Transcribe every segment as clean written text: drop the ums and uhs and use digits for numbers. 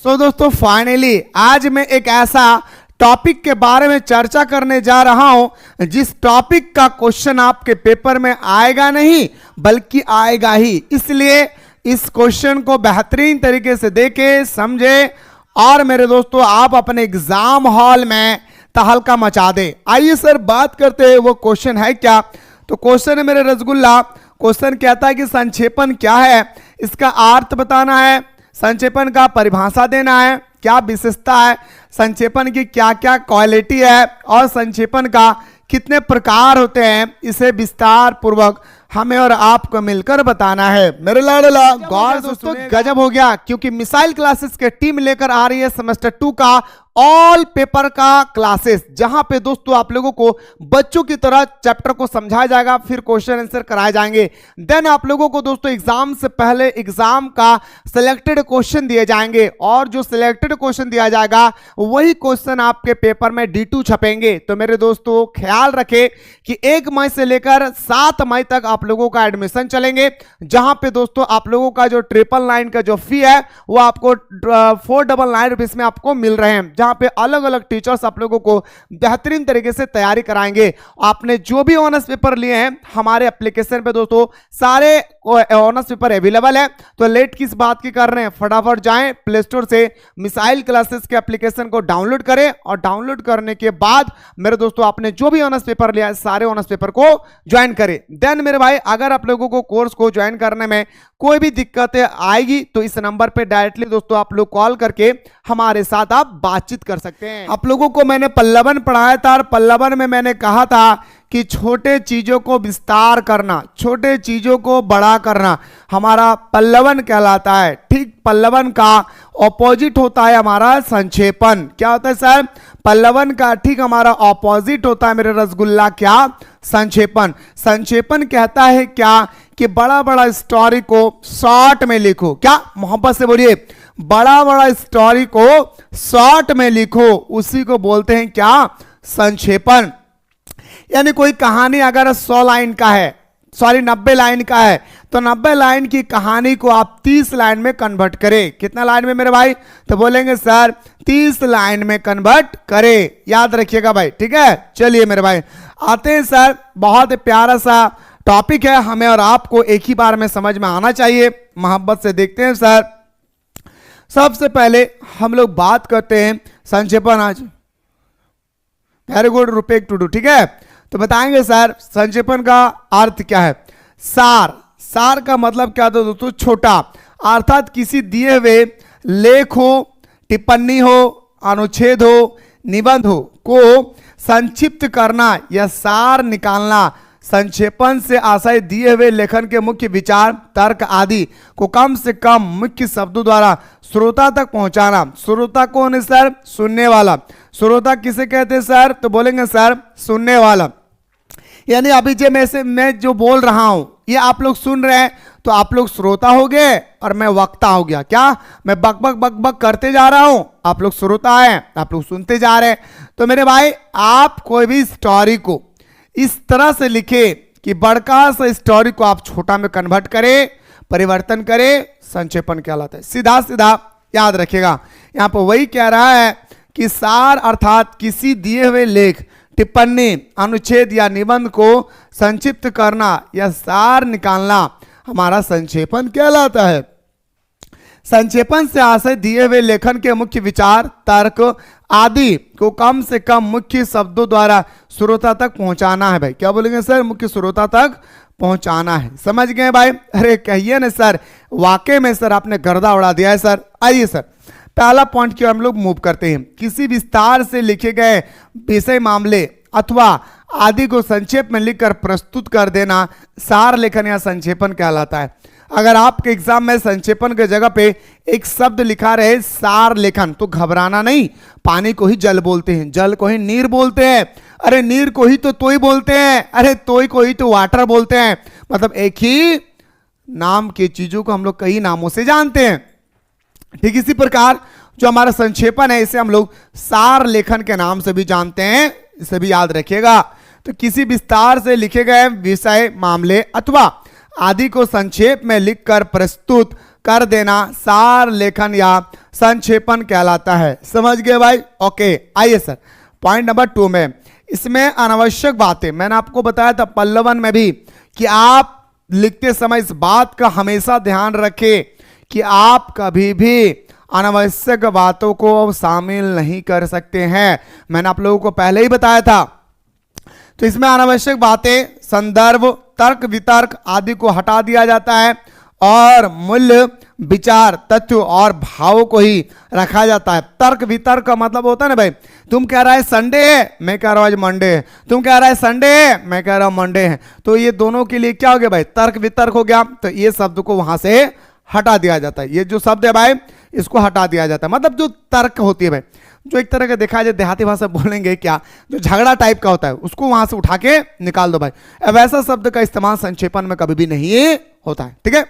दोस्तों फाइनली आज मैं एक ऐसा टॉपिक के बारे में चर्चा करने जा रहा हूं जिस टॉपिक का क्वेश्चन आपके पेपर में आएगा नहीं बल्कि आएगा ही। इसलिए इस क्वेश्चन को बेहतरीन तरीके से देखें, समझे और मेरे दोस्तों आप अपने एग्जाम हॉल में तहलका मचा दें। आइए सर बात करते हैं वो क्वेश्चन है क्या। तो क्वेश्चन है मेरे रसगुल्ला, क्वेश्चन कहता है कि संक्षेपण क्या है, इसका अर्थ बताना है, संक्षेपण का परिभाषा देना है, क्या विशेषता है, संक्षेपण की क्या क्या क्वालिटी है और संक्षेपण का कितने प्रकार होते हैं, इसे विस्तार पूर्वक हमें और आपको मिलकर बताना है। मेरे लाडला गौर दोस्तों गजब हो गया, क्योंकि मिसाइल क्लासेस के टीम लेकर आ रही है सेमेस्टर 2 का ऑल पेपर का क्लासेस, जहां पे दोस्तों आप लोगों को बच्चों की तरह चैप्टर को समझाया जाएगा, फिर क्वेश्चन आंसर कराए जाएंगे। देन आप लोगों को दोस्तों एग्जाम से पहले एग्जाम का सिलेक्टेड क्वेश्चन दिए जाएंगे और जो सिलेक्टेड क्वेश्चन दिया जाएगा वही क्वेश्चन आपके पेपर में D2 छपेंगे। तो मेरे दोस्तों ख्याल रखें कि 1 मई से लेकर 7 मई तक आप लोगों का एडमिशन चलेंगे, जहां पे दोस्तों आप लोगों का जो 999 का जो फी है वो आपको 499 रुपीज में आपको मिल रहे हैं, जहां पे अलग अलग टीचर्स आप लोगों को बेहतरीन तरीके से तैयारी कराएंगे। आपने जो भी ऑनर्स पेपर लिए हैं हमारे एप्लीकेशन पे दोस्तों सारे ऑनर्स पेपर अवेलेबल है। तो लेट किस बात की कर रहे हैं, फटाफट जाएं प्ले स्टोर से मिसाइल क्लासेस के एप्लीकेशन को डाउनलोड करें और डाउनलोड करने के बाद मेरे दोस्तों आपने जो भी ऑनर्स पेपर लिया है सारे ऑनर्स पेपर को ज्वाइन करें। देन मेरे भाई अगर आप लोगों को कोर्स को ज्वाइन करने में कोई भी दिक्कतें आएगी तो इस नंबर पे डायरेक्टली दोस्तों आप लोग कॉल करके हमारे साथ आप बातचीत कर सकते हैं। आप लोगों को मैंने पल्लवन पढ़ाया था और पल्लवन में मैंने कहा था कि छोटे चीजों को विस्तार करना, छोटे चीजों को बड़ा करना हमारा पल्लवन कहलाता है। ठीक पल्लवन का ऑपोजिट होता है हमारा संक्षेपण। क्या होता है सर? पल्लवन का ठीक हमारा ऑपोजिट होता है मेरे रसगुल्ला क्या? संक्षेपण। संक्षेपण कहता है क्या कि बड़ा बड़ा स्टोरी को शॉर्ट में लिखो। क्या मोहब्बत से बोलिए, बड़ा बड़ा स्टोरी को शॉर्ट में लिखो, उसी को बोलते हैं क्या? संक्षेपण। यानी कोई कहानी अगर 100 लाइन का है, सॉरी 90 लाइन का है, तो 90 लाइन की कहानी को आप 30 लाइन में कन्वर्ट करें। कितना लाइन में मेरे भाई? तो बोलेंगे सर 30 लाइन में कन्वर्ट करें। याद रखिएगा भाई, ठीक है। चलिए मेरे भाई आते हैं सर, बहुत प्यारा सा टॉपिक है, हमें और आपको एक ही बार में समझ में आना चाहिए। मोहब्बत से देखते हैं सर। सबसे पहले हम लोग बात करते हैं संक्षेपण। आज वेरी गुड रुपेक टुडू, ठीक है। तो बताएंगे सर संक्षेपण का अर्थ क्या है। सार, सार का मतलब क्या था दोस्तों? छोटा, अर्थात किसी दिए हुए लेख हो, टिप्पणी हो, अनुच्छेद हो, निबंध हो को संक्षिप्त करना या सार निकालना। संक्षेपण से आशय दिए हुए लेखन के मुख्य विचार, तर्क आदि को कम से कम मुख्य शब्दों द्वारा श्रोता तक पहुंचाना। श्रोता कौन है सर? सुनने वाला। श्रोता किसे कहते हैं सर? तो बोलेंगे सर सुनने वाला। यानी अभी जो मैं जो बोल रहा हूं ये आप लोग सुन रहे हैं तो आप लोग श्रोता हो गए और मैं वक्ता हो गया। क्या मैं बक बक बक बक करते जा रहा हूं, आप लोग श्रोता हैं, आप लोग सुनते जा रहे हैं। तो मेरे भाई आप कोई भी स्टोरी को इस तरह से लिखे कि बड़का सा स्टोरी को आप छोटा में कन्वर्ट करें, परिवर्तन करें, संक्षेपण कहलाता है। सीधा सीधा याद रखिएगा। यहां पर वही कह रहा है कि सार अर्थात किसी दिए हुए लेख, टिप्पणी, अनुच्छेद या निबंध को संक्षिप्त करना या सार निकालना हमारा संक्षेपण कहलाता है। संक्षेपण से आशय दिए हुए लेखन के मुख्य विचार, तर्क आदि को कम से कम मुख्य शब्दों द्वारा श्रोता तक पहुंचाना है। भाई क्या बोलेंगे सर? मुख्य श्रोता तक पहुंचाना है। समझ गए भाई? अरे कहिए ना सर, वाकई में सर आपने गर्दा उड़ा दिया है सर। आइए सर पहला पॉइंट की हम लोग मूव करते हैं। किसी विस्तार से लिखे गए विषय, मामले अथवा आदि को संक्षेप में लिखकर प्रस्तुत कर देना सार लेखन या संक्षेपण कहलाता है। अगर आपके एग्जाम में संक्षेपण के जगह पे एक शब्द लिखा रहे सार लेखन, तो घबराना नहीं। पानी को ही जल बोलते हैं, जल को ही नीर बोलते हैं, अरे नीर को ही तो तोय बोलते हैं, अरे तोय को ही तो वाटर बोलते हैं। मतलब एक ही नाम की चीजों को हम लोग कई नामों से जानते हैं। ठीक इसी प्रकार जो हमारा संक्षेपण है इसे हम लोग सार लेखन के नाम से भी जानते हैं, इसे भी याद रखिएगा। तो किसी विस्तार से लिखे गए विषय, मामले अथवा आदि को संक्षेप में लिखकर प्रस्तुत कर देना सार लेखन या संक्षेपण कहलाता है। समझ गए भाई? ओके, आइए सर पॉइंट नंबर 2 में, इसमें अनावश्यक बातें, मैंने आपको बताया था पल्लवन में भी कि आप लिखते समय इस बात का हमेशा ध्यान रखें कि आप कभी भी अनावश्यक बातों को शामिल नहीं कर सकते हैं। मैंने आप लोगों को पहले ही बताया था। तो इसमें अनावश्यक बातें, संदर्भ, तर्क वितर्क आदि को हटा दिया जाता है और मूल्य, विचार, तथ्य और भावों को ही रखा जाता है। तर्क वितर्क का मतलब होता है ना भाई, तुम कह रहा है संडे है, मैं कह रहा हूं आज मंडे है, तुम कह रहा है संडे है, मैं कह रहा हूं मंडे है, तो ये दोनों के लिए क्या हो गया भाई? तर्क वितर्क हो गया। तो ये शब्द को वहां से हटा दिया जाता है। ये जो शब्द है भाई इसको हटा दिया जाता है। मतलब जो तर्क होती है भाई, जो एक तरह का देखा जाए देहाती भाषा बोलेंगे क्या, जो झगड़ा टाइप का होता है उसको वहां से उठा के निकाल दो भाई। अब ऐसा शब्द का इस्तेमाल संक्षेपण में कभी भी नहीं होता है। ठीक है,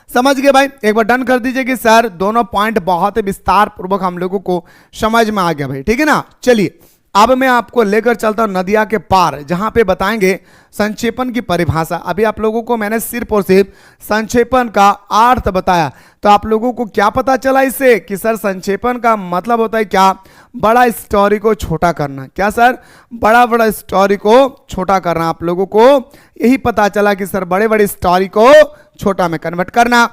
समझ गए भाई? एक बार डन कर दीजिए कि सर दोनों पॉइंट बहुत विस्तार पूर्वक हम लोगों को समझ में आ गया भाई। ठीक है ना? चलिए अब मैं आपको लेकर चलता हूं नदिया के पार, जहां पे बताएंगे संक्षेपण की परिभाषा। अभी आप लोगों को मैंने सिर्फ और सिर्फ संक्षेपण का अर्थ बताया, तो आप लोगों को क्या पता चला इससे कि सर संक्षेपण का मतलब होता है क्या? बड़ा स्टोरी को छोटा करना। क्या सर? बड़ा स्टोरी को छोटा करना। आप लोगों को यही पता चला कि सर बड़े स्टोरी को छोटा में कन्वर्ट करना।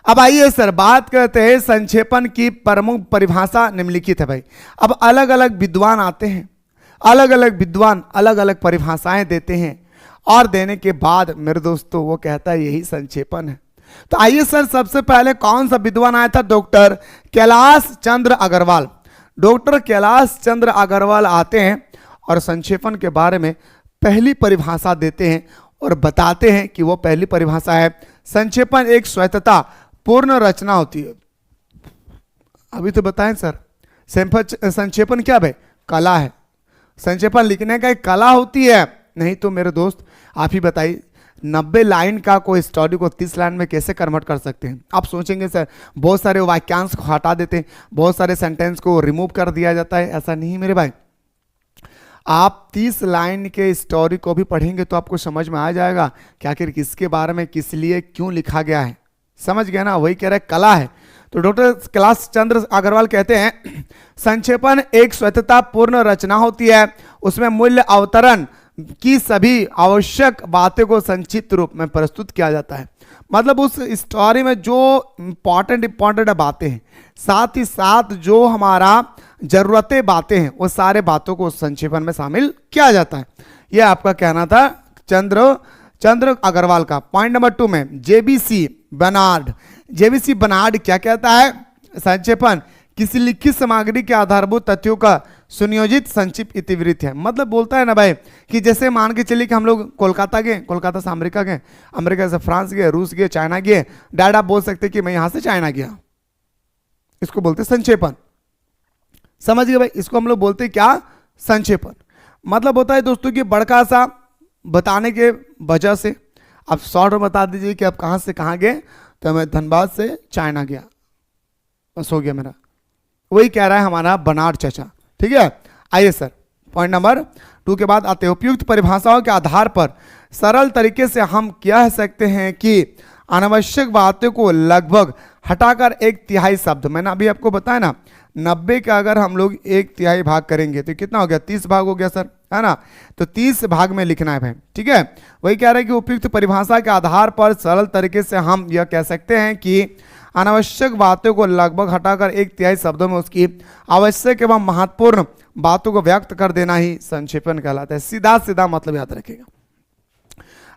अब आइए सर बात करते हैं संक्षेपण की प्रमुख परिभाषा निम्नलिखित है भाई। अब अलग अलग विद्वान आते हैं, अलग अलग विद्वान अलग अलग परिभाषाएं देते हैं और देने के बाद मेरे दोस्तों वो कहता है यही संक्षेपण है। तो आइए सर सबसे पहले कौन सा विद्वान आया था? डॉक्टर कैलाश चंद्र अग्रवाल। डॉक्टर कैलाश चंद्र अग्रवाल आते हैं और संक्षेपण के बारे में पहली परिभाषा देते हैं और बताते हैं कि वो पहली परिभाषा है संक्षेपण एक स्वतंत्रता पूर्ण रचना होती है। अभी तो बताएं सर संक्षेपण क्या है? कला है। संक्षेपण लिखने का एक कला होती है। नहीं तो मेरे दोस्त आप ही बताइए 90 लाइन का कोई स्टोरी को 30 लाइन में कैसे कन्वर्ट कर सकते हैं? आप सोचेंगे सर बहुत सारे वाक्यांश को हटा देते हैं, बहुत सारे सेंटेंस को रिमूव कर दिया जाता है। ऐसा नहीं मेरे भाई, आप 30 लाइन के स्टोरी को भी पढ़ेंगे तो आपको समझ में आ जाएगा कि आखिर किसके बारे में किस लिए क्यों लिखा गया है। समझ गया ना? वही कह रहे कला है। तो डॉक्टर कैलाश चंद्र अग्रवाल कहते हैं संक्षेपण एक स्वतंत्रता पूर्ण रचना होती है, उसमें मूल्य अवतरण की सभी आवश्यक बातें को संक्षिप्त रूप में प्रस्तुत किया जाता है। मतलब उस स्टोरी में जो इंपॉर्टेंट बातें हैं, साथ ही साथ जो हमारा जरूरतें बातें हैं, वो सारे बातों को संक्षेपण में शामिल किया जाता है। यह आपका कहना था चंद्र अग्रवाल का। पॉइंट नंबर 2 में जेबीसी बनार्ड। जेबीसी बनार्ड क्या कहता है? संक्षेपण किसी लिखित सामग्री के आधारभूत तथ्यों का सुनियोजित संक्षिप्त इतिवृत्त है। मतलब बोलता है ना भाई कि जैसे मान के चलिए कि हम लोग कोलकाता गए, कोलकाता से अमेरिका गए, अमेरिका से फ्रांस गए, रूस गए, चाइना गए, डायरेक्ट आप बोल सकते कि मैं यहां से चाइना गया, इसको बोलते संक्षेपण। समझ गए भाई? इसको हम लोग बोलते क्या? संक्षेपण। मतलब होता है दोस्तों कि बड़का सा बताने के वजह से आप शॉर्ट में बता दीजिए कि आप कहां से कहां गए, तो मैं धनबाद से चाइना गया, बस हो गया मेरा। वही कह रहा है हमारा बनार्ड चाचा। ठीक है, आइए सर पॉइंट नंबर 2 के बाद आते हैं उपयुक्त परिभाषाओं के आधार पर सरल तरीके से हम कह सकते हैं कि अनावश्यक बातों को लगभग हटाकर 1/3 शब्द, मैंने अभी आपको बताया ना 90 का अगर हम लोग 1/3 भाग करेंगे तो कितना हो गया? 30 भाग हो गया सर, है ना? तो 30 भाग में लिखना है भाई। ठीक है, वही कह रहे हैं कि उपयुक्त परिभाषा के आधार पर सरल तरीके से हम यह कह सकते हैं कि अनावश्यक बातों को लगभग हटाकर 1/3 शब्दों में उसकी आवश्यक एवं महत्वपूर्ण बातों को व्यक्त कर देना ही संक्षेपण कहलाता है। सीधा मतलब याद रखिएगा।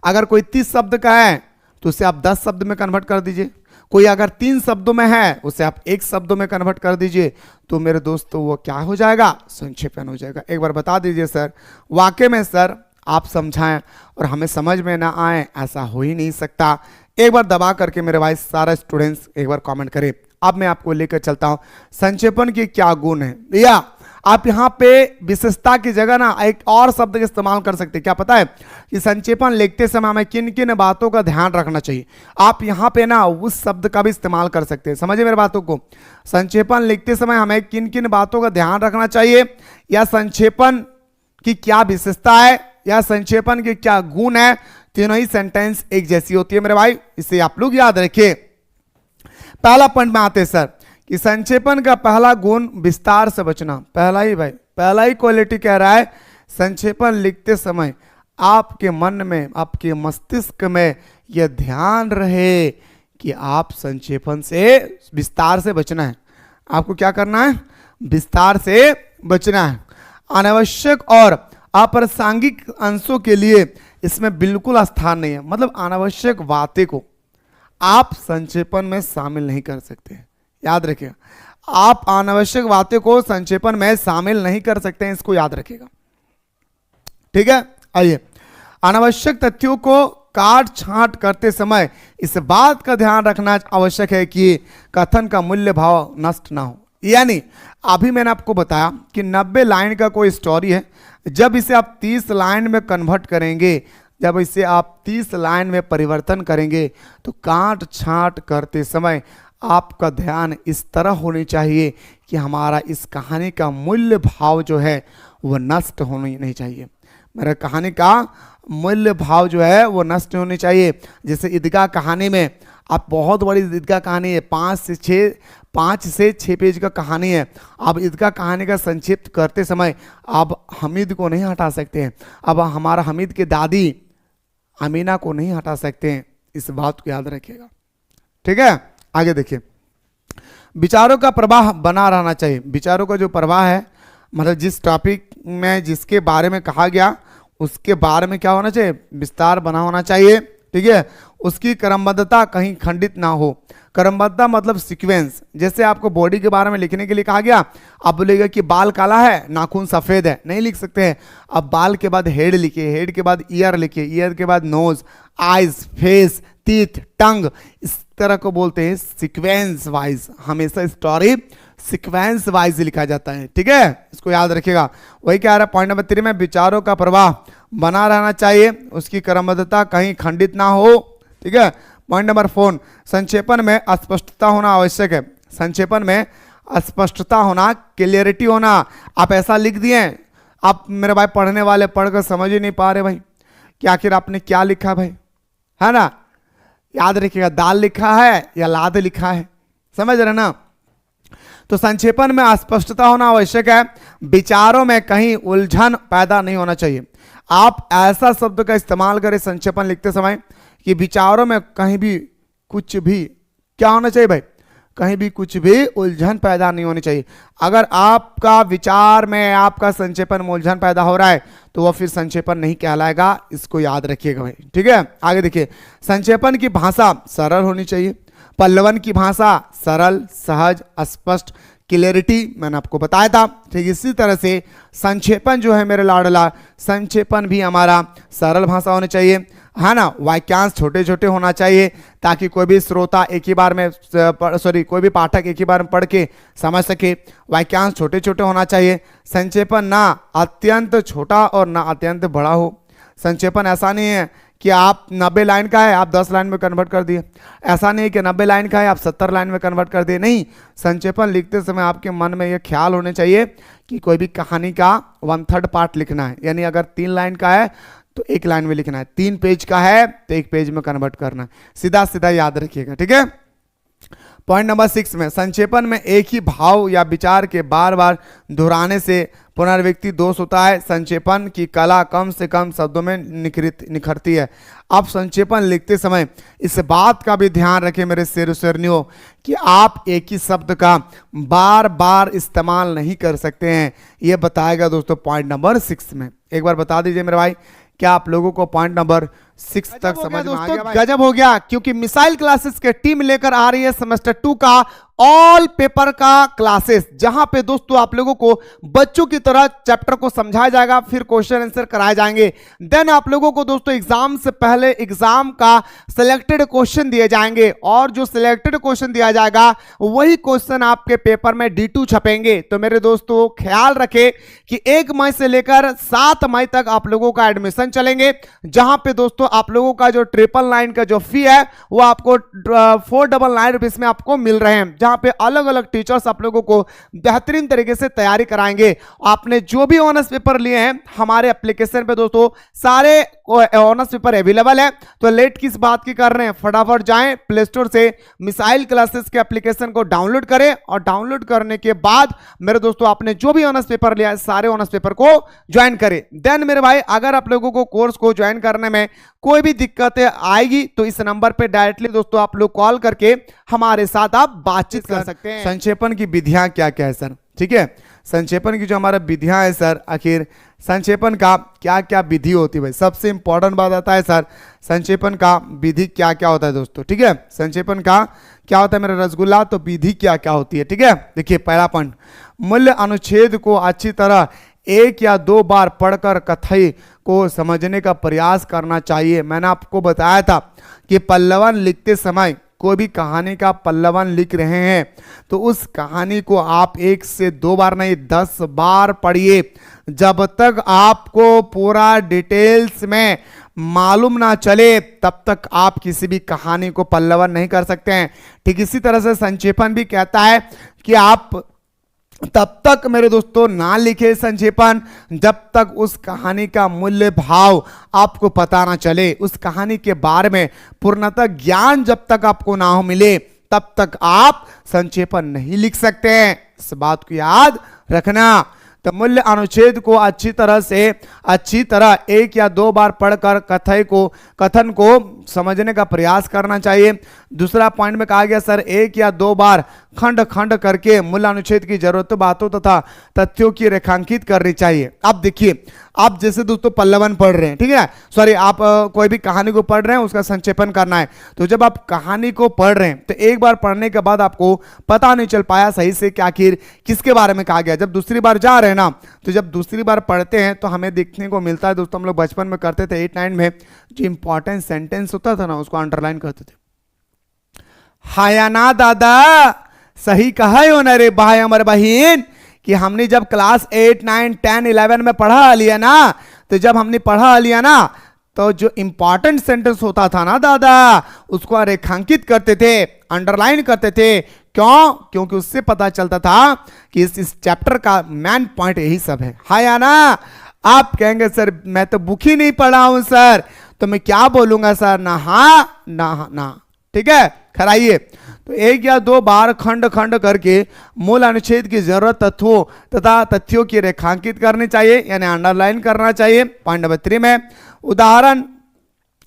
अगर कोई 30 शब्द का है तो उसे आप 10 शब्द में कन्वर्ट कर दीजिए। कोई अगर 3 शब्दों में है उसे आप 1 शब्दों में कन्वर्ट कर दीजिए, तो मेरे दोस्तों वो क्या हो जाएगा? संक्षेपण हो जाएगा। एक बार बता दीजिए सर, वाकई में सर आप समझाएं और हमें समझ में ना आए, ऐसा हो ही नहीं सकता। एक बार दबा करके मेरे भाई सारा स्टूडेंट्स एक बार कमेंट करें। अब मैं आपको लेकर चलता हूं संक्षेपण के क्या गुण है। या आप यहाँ पे विशेषता की जगह ना एक और शब्द का इस्तेमाल कर सकते हैं। क्या पता है कि संक्षेपण लिखते समय हमें किन किन बातों का ध्यान रखना चाहिए। आप यहाँ पे ना उस शब्द का भी इस्तेमाल कर सकते हैं। समझिए मेरे बातों को, संक्षेपण लिखते समय हमें किन किन बातों का ध्यान रखना चाहिए, या संक्षेपण की क्या विशेषता है, या संक्षेपण के क्या गुण है, तीनों ही सेंटेंस एक जैसी होती है मेरे भाई, इसे आप लोग याद रखिए। पहला पॉइंट में आते हैं सर कि संक्षेपण का पहला गुण विस्तार से बचना। पहला ही भाई, पहला ही क्वालिटी कह रहा है, संक्षेपण लिखते समय आपके मन में, आपके मस्तिष्क में यह ध्यान रहे कि आप संक्षेपण से, विस्तार से बचना है। आपको क्या करना है? विस्तार से बचना है। अनावश्यक और अप्रासंगिक अंशों के लिए इसमें बिल्कुल स्थान नहीं है। मतलब अनावश्यक बातें को आप संक्षेपण में शामिल नहीं कर सकते, याद रखिएगा। आप अनावश्यक बातें को संक्षेपण में शामिल नहीं कर सकते हैं, इसको याद रखिएगा, ठीक है। आइए, अनावश्यक तथ्यों को काट छांट करते समय इस बात का ध्यान रखना आवश्यक है कि कथन का मूल्य भाव नष्ट ना हो। यानी अभी मैंने आपको बताया कि 90 लाइन का कोई स्टोरी है, जब इसे आप 30 लाइन में कन्वर्ट करेंगे, जब इसे आप 30 लाइन में परिवर्तन करेंगे, तो काट छांट करते समय आपका ध्यान इस तरह होनी चाहिए कि हमारा इस कहानी का मूल्य भाव जो है वह नष्ट होनी नहीं चाहिए। मेरा कहानी का मूल्य भाव जो है वो नष्ट होनी चाहिए। जैसे ईदगाह कहानी में, आप बहुत बड़ी ईदगाह कहानी है, 5 से 6 पेज का कहानी है। अब ईदगाह कहानी का संक्षिप्त करते समय आप हमीद को नहीं हटा सकते हैं, अब हमारा हमीद के दादी अमीना को नहीं हटा सकते हैं, इस बात को याद रखिएगा, ठीक है। आगे देखिए, विचारों का प्रवाह बना रहना चाहिए। विचारों का जो प्रवाह है, मतलब जिस टॉपिक में जिसके बारे में कहा गया उसके बारे में क्या होना चाहिए? विस्तार बना होना चाहिए, ठीक है। उसकी क्रमबद्धता कहीं खंडित ना हो। क्रमबद्धता मतलब सीक्वेंस। जैसे आपको बॉडी के बारे में लिखने के लिए कहा गया, आप बोलेगा कि बाल काला है, नाखून सफेद है, नहीं लिख सकते हैं। अब बाल के बाद हेड लिखिए, हेड के बाद ईयर लिखिए, ईयर के बाद नोज, आइज, फेस, टीथ, टंग, इस तरह को बोलते हैं सीक्वेंस वाइज। हमेशा स्टोरी सीक्वेंस वाइज लिखा जाता है, ठीक है, इसको याद रखिएगा। वही कह रहा है पॉइंट नंबर 3 में, विचारों का प्रवाह बना रहना चाहिए, उसकी क्रमबद्धता कहीं खंडित ना हो, ठीक है। पॉइंट नंबर 4, संक्षेपण में स्पष्टता होना आवश्यक है। संक्षेपण में स्पष्टता होना, क्लियरिटी होना। आप ऐसा लिख दिए, आप मेरे भाई पढ़ने वाले पढ़कर समझ ही नहीं पा रहे भाई कि आखिर आपने क्या लिखा भाई, है ना। याद रखिएगा, दाल लिखा है या लाद लिखा है, समझ रहे ना। तो संक्षेपण में स्पष्टता होना आवश्यक है। विचारों में कहीं उलझन पैदा नहीं होना चाहिए। आप ऐसा शब्द का इस्तेमाल करें संक्षेपण लिखते समय कि विचारों में कहीं भी कुछ भी क्या होना चाहिए भाई, कहीं भी कुछ भी उलझन पैदा नहीं होनी चाहिए। अगर आपका विचार में आपका संक्षेपण में उलझन पैदा हो रहा है तो वह फिर संक्षेपण नहीं कहलाएगा, इसको याद रखिएगा भाई, ठीक है। आगे देखिए, संक्षेपण की भाषा सरल होनी चाहिए। पल्लवन की भाषा सरल, सहज, स्पष्ट, क्लियरिटी मैंने आपको बताया था, ठीक। इसी तरह से संक्षेपण जो है मेरे लाडला, संक्षेपण भी हमारा सरल भाषा होनी चाहिए, है ना। वाक्यांश छोटे छोटे होना चाहिए ताकि कोई भी श्रोता एक ही बार में कोई भी पाठक एक ही बार में पढ़ के समझ सके। वाक्यांश छोटे छोटे होना चाहिए। संक्षेपण ना अत्यंत छोटा और ना अत्यंत बड़ा हो। संक्षेपण ऐसा नहीं है कि आप 90 लाइन का है आप 10 लाइन में कन्वर्ट कर दिए, ऐसा नहीं है कि 90 लाइन का है आप 70 लाइन में कन्वर्ट कर दिए, नहीं। संक्षेपण लिखते समय आपके मन में यह ख्याल होने चाहिए कि कोई भी कहानी का 1/3 पार्ट लिखना है, यानी अगर 3 लाइन का है तो 1 लाइन में लिखना है, 3 पेज का है तो 1 पेज में कन्वर्ट करना है, सीधा सीधा याद रखिएगा, ठीक है। पॉइंट नंबर 6 में, संक्षेपण में एक ही भाव या विचार के बार बार दोहराने से पुनरावृत्ति दोष होता है। संक्षेपण की कला कम से कम शब्दों में निखरती है। आप संक्षेपण लिखते समय इस बात का भी ध्यान रखें मेरे शेर शेरनियों कि आप एक ही शब्द का बार बार इस्तेमाल नहीं कर सकते हैं। यह बताएगा दोस्तों पॉइंट नंबर 6 में। एक बार बता दीजिए मेरे भाई, क्या आप लोगों को पॉइंट नंबर 6 तक समझ में आ गया भाई? गजब हो गया, क्योंकि मिसाइल क्लासेस के टीम लेकर आ रही है सेमेस्टर 2 का ऑल पेपर का क्लासेस, जहां पे दोस्तों आप लोगों को बच्चों की तरह चैप्टर को समझाया जाएगा, फिर क्वेश्चन आंसर कराए जाएंगे। देन आप लोगों को दोस्तों एग्जाम से पहले एग्जाम का सिलेक्टेड क्वेश्चन दिए जाएंगे, और जो सिलेक्टेड क्वेश्चन दिया जाएगा वही क्वेश्चन आपके पेपर में D2 छपेंगे। तो मेरे दोस्तों ख्याल रखें कि 1 मई से लेकर 7 मई तक आप लोगों का एडमिशन चलेंगे, जहां पे दोस्तों आप लोगों का जो 999 का जो फी है वो आपको 499 रुपीज में आपको मिल रहे हैं, जहां यहाँ पे अलग अलग टीचर्स आप लोगों को बेहतरीन तरीके से तैयारी कराएंगे। आपने जो भी ऑनर्स पेपर लिए हैं हमारे एप्लीकेशन पे दोस्तों सारे ऑनर्स पेपर अवेलेबल है। तो लेट किस बात की कर रहे हैं, फटाफट जाएं प्ले स्टोर से मिसाइल क्लासेस के एप्लीकेशन को डाउनलोड करें और डाउनलोड करने के बाद मेरे दोस्तों आपने जो भी ऑनर्स पेपर लिया है सारे ऑनर्स पेपर को ज्वाइन करें। देन मेरे भाई अगर आप लोगों को कोर्स को ज्वाइन करने में कोई भी दिक्कतें आएगी तो इस नंबर पे डायरेक्टली दोस्तों आप लोग कॉल करके हमारे साथ आप बातचीत कर सकते हैं। संक्षेपण की विधियां क्या क्या है सर, ठीक है, संक्षेपण की जो हमारा विधियां है सर, आखिर संक्षेपण का क्या क्या विधि होती है भाई, सबसे इंपॉर्टेंट बात आता है सर संक्षेपण का विधि क्या क्या होता है दोस्तों, ठीक है, संक्षेपण का क्या होता है मेरा रसगुल्ला, तो विधि क्या क्या होती है, ठीक है। देखिए पहला पॉइंट, मूल्य अनुच्छेद को अच्छी तरह एक या दो बार पढ़कर कथन को समझने का प्रयास करना चाहिए। मैंने आपको बताया था कि पल्लवन लिखते समय कोई भी कहानी का पल्लवन लिख रहे हैं तो उस कहानी को आप एक से दो बार नहीं 10 बार पढ़िए, जब तक आपको पूरा डिटेल्स में मालूम ना चले तब तक आप किसी भी कहानी को पल्लवन नहीं कर सकते हैं। ठीक इसी तरह से संक्षेपण भी कहता है कि आप तब तक मेरे दोस्तों ना लिखे संक्षेपण जब तक उस कहानी का मूल्य भाव आपको पता ना चले, उस कहानी के बारे में पूर्णतः ज्ञान जब तक आपको ना हो मिले तब तक आप संक्षेपण नहीं लिख सकते हैं। इस बात को याद रखना। तो मूल्य अनुच्छेद को अच्छी तरह एक या दो बार पढ़कर कथन को समझने का प्रयास करना चाहिए। दूसरा पॉइंट में कहा गया सर एक या दो बार खंड खंड करके मूल अनुच्छेद की जरूरत बातों तथा तथ्यों की रेखांकित करनी चाहिए। अब देखिए आप जैसे दोस्तों पल्लवन पढ़ रहे हैं, ठीक है, सॉरी आप कोई भी कहानी को पढ़ रहे हैं उसका संक्षेपण करना है। तो जब आप कहानी को पढ़ रहे हैं तो एक बार पढ़ने के बाद आपको पता नहीं चल पाया सही से कि आखिर किसके बारे में कहा गया। जब दूसरी बार जा रहे हैं ना, तो जब दूसरी बार पढ़ते हैं तो हमें देखने को मिलता है दोस्तों, हम लोग बचपन में करते थे 8-9 में, जो इंपॉर्टेंट सेंटेंस होता था ना उसको अंडरलाइन करते थे। हाँ या ना दादा, सही कहा हो ना रे भाई हमारे बहन, कि हमने जब क्लास 8, 9, 10, 11 में पढ़ा लिया ना, तो जब हमने पढ़ा लिया ना तो जो इंपॉर्टेंट सेंटेंस होता था ना दादा उसको रेखांकित करते थे, अंडरलाइन करते थे। क्यों? क्योंकि उससे पता चलता था कि इस चैप्टर का मेन पॉइंट यही सब है। हाँ या ना? आप कहेंगे सर मैं तो बुक ही नहीं पढ़ा हूं सर, तो मैं क्या बोलूंगा सर, ना हाँ ना, ठीक है, खराइए। तो एक या दो बार खंड खंड करके मूल अनुच्छेद की जरूरत तत्वों तथा तथ्यों की रेखांकित करनी चाहिए, यानी अंडरलाइन करना चाहिए। पॉइंट नंबर 3 में उदाहरण,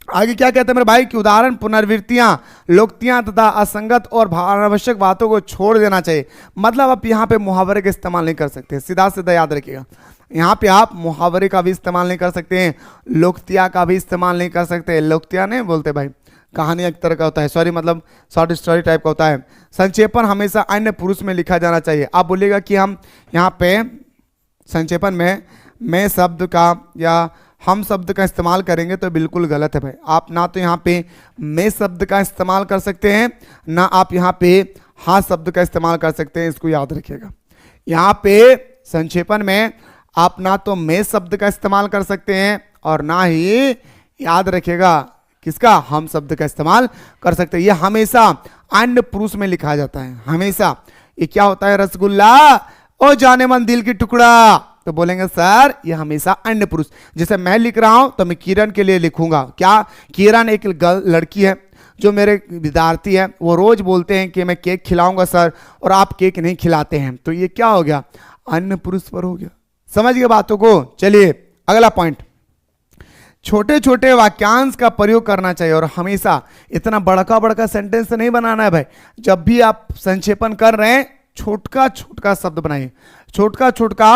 आगे क्या कहते हैं मेरे भाई कि उदाहरण, पुनर्वृत्तियां, लोकोक्तियां तथा असंगत और अनावश्यक बातों को छोड़ देना चाहिए। मतलब आप यहाँ पे मुहावरे का इस्तेमाल नहीं कर सकते, सीधा सीधा याद रखिएगा। यहाँ पे आप मुहावरे का भी इस्तेमाल नहीं कर सकते हैं, लोकोक्तियां का भी इस्तेमाल नहीं कर सकते। लोकोक्तियां नहीं बोलते भाई, कहानी एक तरह का होता है, सॉरी मतलब शॉर्ट स्टोरी टाइप का होता है। संक्षेपण हमेशा अन्य पुरुष में लिखा जाना चाहिए। आप बोलिएगा कि हम यहाँ पे संक्षेपण में मैं शब्द का या हम शब्द का इस्तेमाल करेंगे तो बिल्कुल गलत है भाई। आप ना तो यहाँ पे मैं शब्द का इस्तेमाल कर सकते हैं, ना आप यहाँ पे हाँ शब्द का इस्तेमाल कर सकते हैं, इसको याद रखिएगा। यहाँ पे संक्षेपण में आप ना तो मैं शब्द का इस्तेमाल कर सकते हैं और ना ही याद रखिएगा किसका, हम शब्द का इस्तेमाल कर सकते हैं। ये हमेशा अन्य पुरुष में लिखा जाता है, हमेशा। ये क्या होता है, रसगुल्ला ओ जाने मन दिल की टुकड़ा, तो बोलेंगे सर ये हमेशा अन्य पुरुष। जैसे मैं लिख रहा हूं तो मैं किरण के लिए लिखूंगा। क्या, किरण एक लड़की है जो मेरे विद्यार्थी है, वो रोज बोलते हैं कि मैं केक खिलाऊंगा सर, और आप केक नहीं खिलाते हैं, तो ये क्या हो गया, अन्य पुरुष पर हो गया। समझ गए बातों को। चलिए अगला पॉइंट, छोटे छोटे वाक्यांश का प्रयोग करना चाहिए और हमेशा इतना बड़का बड़का सेंटेंस नहीं बनाना है भाई। जब भी आप संक्षेपण कर रहे हैं छोटका छोटका शब्द बनाइए, छोटका छोटका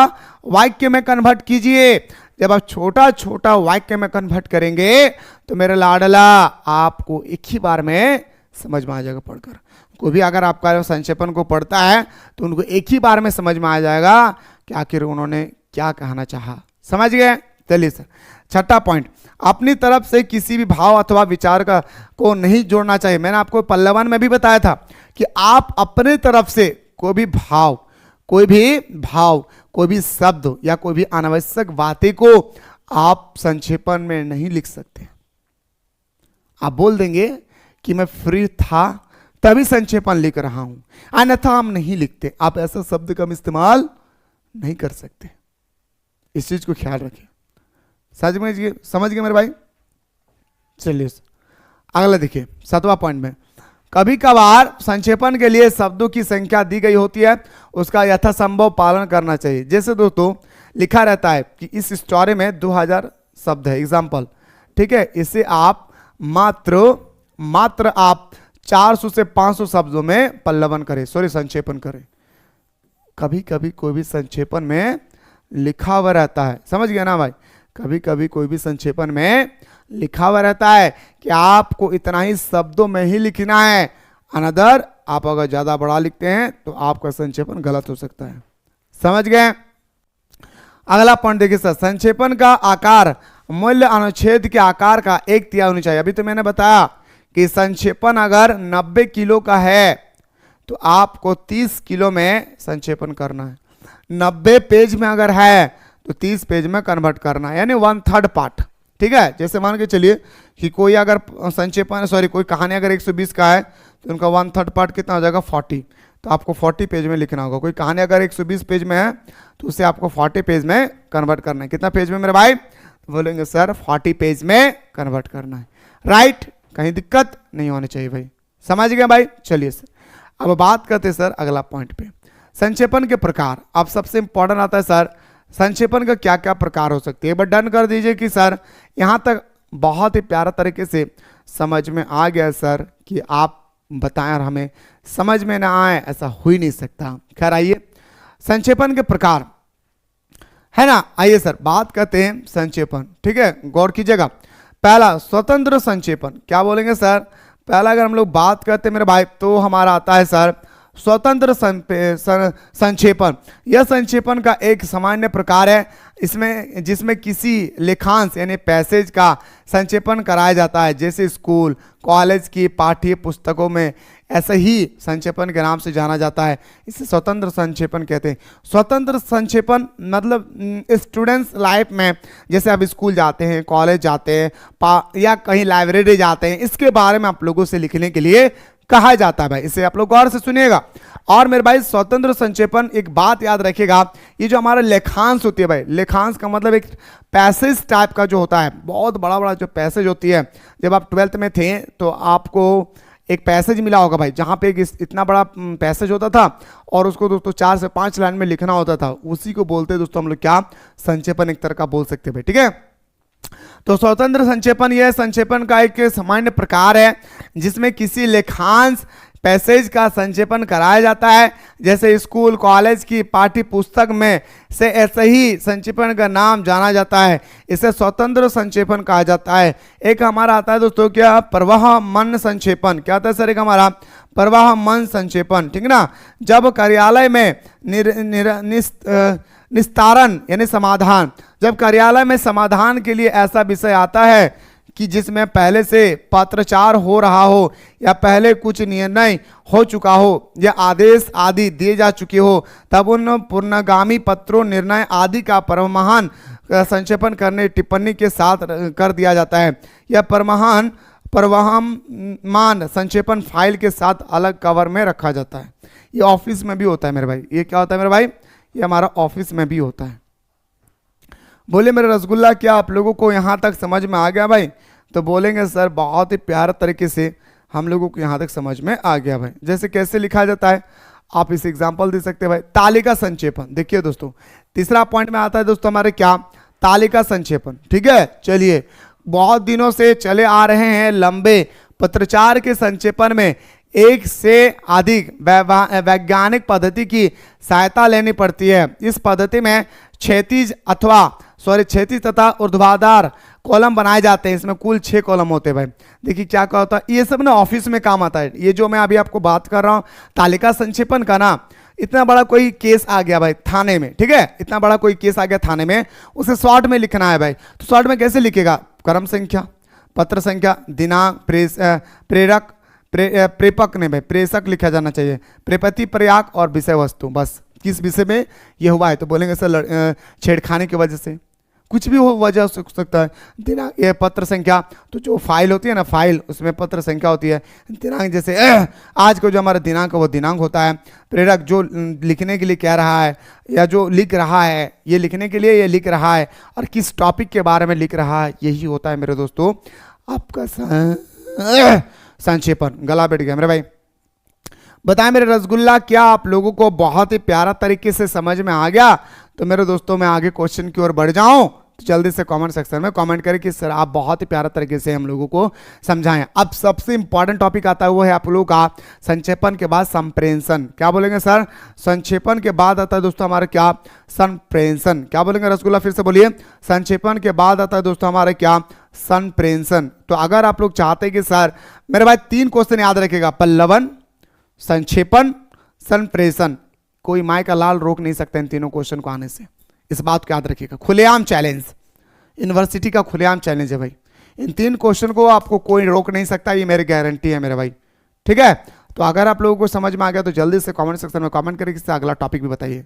वाक्य में कन्वर्ट कीजिए। जब आप छोटा छोटा वाक्य में कन्वर्ट करेंगे तो मेरे लाडला आपको एक ही बार में समझ में आ जाएगा पढ़कर। कोई भी अगर आपका संक्षेपण को पढ़ता है तो उनको एक ही बार में समझ में आ जाएगा कि आखिर उन्होंने क्या कहना चाहा। समझ गए? चलिए सर, छठा पॉइंट, अपनी तरफ से किसी भी भाव अथवा विचार को नहीं जोड़ना चाहिए। मैंने आपको पल्लवन में भी बताया था कि आप अपने तरफ से कोई भी भाव, कोई भी शब्द या कोई भी अनावश्यक बातें को आप संक्षेपण में नहीं लिख सकते। आप बोल देंगे कि मैं फ्री था तभी संक्षेपण लिख रहा हूं, अन्यथा हम नहीं लिखते। आप ऐसा शब्द का इस्तेमाल नहीं कर सकते, इस चीज को ख्याल रखिए। समझ गए मेरे भाई? चलिए अगला देखिए 7वां पॉइंट में, कभी कभार संक्षेपण के लिए शब्दों की संख्या दी गई होती है, उसका यथासंभव पालन करना चाहिए। जैसे दोस्तों लिखा रहता है कि इस स्टोरी में 2000 शब्द है, एग्जाम्पल, ठीक है, इसे आप मात्र आप 400 से 500 शब्दों में पल्लवन करें, संक्षेपण करें। कभी कभी कोई भी संक्षेपण में लिखा हुआ रहता है, समझ गया ना भाई? कभी कभी कोई भी संक्षेपण में लिखा हुआ रहता है कि आपको इतना ही शब्दों में ही लिखना है, अनदर आप अगर ज्यादा बड़ा लिखते हैं तो आपका संक्षेपण गलत हो सकता है। समझ गए? अगला पॉइंट देखिए सर, संक्षेपण का आकार मूल्य अनुच्छेद के आकार का 1/3 होनी चाहिए। अभी तो मैंने बताया कि संक्षेपण अगर 90 किलो का है तो आपको 30 किलो में संक्षेपण करना है। 90 पेज में अगर है तो 30 पेज में कन्वर्ट करना है, यानी 1/3 पार्ट। ठीक है, जैसे मान के चलिए कि कोई अगर संक्षेपण कोई कहानी अगर 120 का है तो उनका 1/3 पार्ट कितना हो जाएगा, 40। तो आपको 40 पेज में लिखना होगा। कोई कहानी अगर 120 पेज में है तो उसे आपको 40 पेज में कन्वर्ट करना है। कितना पेज में मेरे भाई? तो बोलेंगे सर 40 पेज में कन्वर्ट करना है। राइट, कहीं दिक्कत नहीं होनी चाहिए भाई। समझ गए भाई? चलिए सर अब बात करते हैं सर अगला पॉइंट पे, संक्षेपण के प्रकार। अब सबसे इंपॉर्टेंट आता है सर संक्षेपण का क्या क्या प्रकार हो सकते हैं। एक बार डन कर दीजिए कि सर यहाँ तक बहुत ही प्यारा तरीके से समझ में आ गया सर कि आप बताएं और हमें समझ में ना आए ऐसा हो ही नहीं सकता। खैर आइए संक्षेपण के प्रकार है ना, आइए सर बात करते हैं संक्षेपण। ठीक है, गौर कीजिएगा। पहला स्वतंत्र संक्षेपण। क्या बोलेंगे सर? पहला अगर हम लोग बात करते हैं मेरे भाई तो हमारा आता है सर स्वतंत्र संक्षेपण। यह संक्षेपण का एक सामान्य प्रकार है इसमें जिसमें किसी लेखांश यानी पैसेज का संक्षेपण कराया जाता है, जैसे स्कूल कॉलेज की पाठ्य पुस्तकों में ऐसे ही संक्षेपण के नाम से जाना जाता है। इसे स्वतंत्र संक्षेपण कहते हैं। स्वतंत्र संक्षेपण मतलब स्टूडेंट्स लाइफ में जैसे आप स्कूल जाते हैं, कॉलेज जाते हैं या कहीं लाइब्रेरी जाते हैं, इसके बारे में आप लोगों से लिखने के लिए कहा जाता है भाई। इसे आप लोग गौर से सुनिएगा। और मेरे भाई स्वतंत्र संक्षेपण एक बात याद रखिएगा, ये जो हमारा लेखांश होती है भाई, लेखांश का मतलब एक पैसेज टाइप का जो होता है, बहुत बड़ा बड़ा जो पैसेज होती है। जब आप 12th में थे तो आपको एक पैसेज मिला होगा भाई, जहाँ पे इतना बड़ा पैसेज होता था और उसको दोस्तों 4 से 5 लाइन में लिखना होता था। उसी को बोलते हैं दोस्तों हम लोग क्या, संक्षेपण एक तरह का बोल सकते हैं भाई। ठीक है, तो स्वतंत्र संक्षेपण यह संक्षेपण का एक सामान्य प्रकार है जिसमें किसी लेखांश पैसेज का संक्षेपण कराया जाता है, जैसे स्कूल कॉलेज की पाठ्य पुस्तक में से ऐसे ही संक्षेपण का नाम जाना जाता है। इसे स्वतंत्र संक्षेपण कहा जाता है। एक हमारा आता है दोस्तों क्या, प्रवाहमान संक्षेपण। क्या आता है सर? एक हमारा प्रवाहमान संक्षेपण। ठीक ना, जब कार्यालय में निस्तारण यानी समाधान, जब कार्यालय में समाधान के लिए ऐसा विषय आता है कि जिसमें पहले से पत्राचार हो रहा हो या पहले कुछ निर्णय हो चुका हो या आदेश आदि दिए जा चुके हो, तब उन पूर्णगामी पत्रों निर्णय आदि का परमहान संक्षेपण करने टिप्पणी के साथ कर दिया जाता है। यह परवहमान संक्षेपण फाइल के साथ अलग कवर में रखा जाता है। ये ऑफिस में भी होता है मेरे भाई। ये क्या होता है मेरे भाई? ये हमारा ऑफिस में भी होता है। बोले मेरे रसगुल्ला क्या आप लोगों को यहाँ तक समझ में आ गया भाई? तो बोलेंगे सर बहुत ही प्यारा तरीके से हम लोगों को यहाँ तक समझ में आ गया भाई। जैसे कैसे लिखा जाता है आप इस एग्जांपल दे सकते हैं भाई। तालिका संक्षेपण। देखिए दोस्तों तीसरा पॉइंट में आता है दोस्तों हमारे क्या, तालिका संक्षेपण। ठीक है, चलिए बहुत दिनों से चले आ रहे हैं लंबे पत्राचार के संक्षेपण में एक से अधिक वैज्ञानिक पद्धति की सहायता लेनी पड़ती है। इस पद्धति में क्षैतिज तथा ऊर्ध्वाधर कॉलम बनाए जाते हैं। इसमें कुल 6 कॉलम होते हैं भाई। देखिए क्या क्या होता है, ये सब ना ऑफिस में काम आता है। ये जो मैं अभी आपको बात कर रहा हूँ तालिका संक्षेपण का ना, इतना बड़ा कोई केस आ गया भाई थाने में, ठीक है, इतना बड़ा कोई केस आ गया थाने में, उसे शॉर्ट में लिखना है भाई। तो शॉर्ट में कैसे लिखेगा? क्रम संख्या, पत्र संख्या, दिनांक, प्रेरक प्रेपक ने भाई प्रेषक लिखा जाना चाहिए, प्रेपति प्रयाग और विषय वस्तु। बस किस विषय में ये हुआ है तो बोलेंगे सर छेड़खानी की वजह से, कुछ भी हो वजह हो सकता है। दिनांक, ये पत्र संख्या, तो जो फाइल होती है ना फाइल, उसमें पत्र संख्या होती है। दिनांक जैसे आज को जो हमारा दिनांक है वो दिनांक होता है। प्रेरक जो लिखने के लिए कह रहा है या जो लिख रहा है, ये लिखने के लिए ये लिख रहा है और किस टॉपिक के बारे में लिख रहा है, यही होता है मेरे दोस्तों आपका संक्षेपण। गला बैठ गया मेरे भाई। बताएं मेरे रसगुल्ला, क्या आप लोगों को बहुत ही प्यारा तरीके से समझ में आ गया? तो मेरे दोस्तों मैं आगे क्वेश्चन की ओर बढ़ जाऊं तो जल्दी से कमेंट सेक्शन में कमेंट करें कि सर आप बहुत ही प्यारा तरीके से हम लोगों को समझाएं। अब सबसे इंपॉर्टेंट टॉपिक आता है वो है आप लोगों का संक्षेपण के बाद संप्रेषण। क्या बोलेंगे सर? संक्षेपण के बाद आता है दोस्तों हमारा क्या? संप्रेषण। क्या बोलेंगे रसगुल्ला? फिर से बोलिए। संक्षेपण के बाद आता है दोस्तों हमारा क्या? संप्रेषण। तो अगर आप लोग चाहते हैं कि सर मेरे भाई 3 क्वेश्चन याद रखेगा, पल्लवन, संक्षेपण, संप्रेषण, कोई माय का लाल रोक नहीं सकता इन तीनों क्वेश्चन को आने से। इस बात को याद रखिएगा। खुलेआम चैलेंज, यूनिवर्सिटी का खुलेआम चैलेंज है भाई। इन 3 क्वेश्चन को आपको कोई रोक नहीं सकता, ये मेरी गारंटी है मेरे भाई। ठीक है, तो अगर आप लोगों को समझ में आ गया तो जल्दी से कमेंट सेक्शन में कमेंट करके अगला टॉपिक भी बताइए।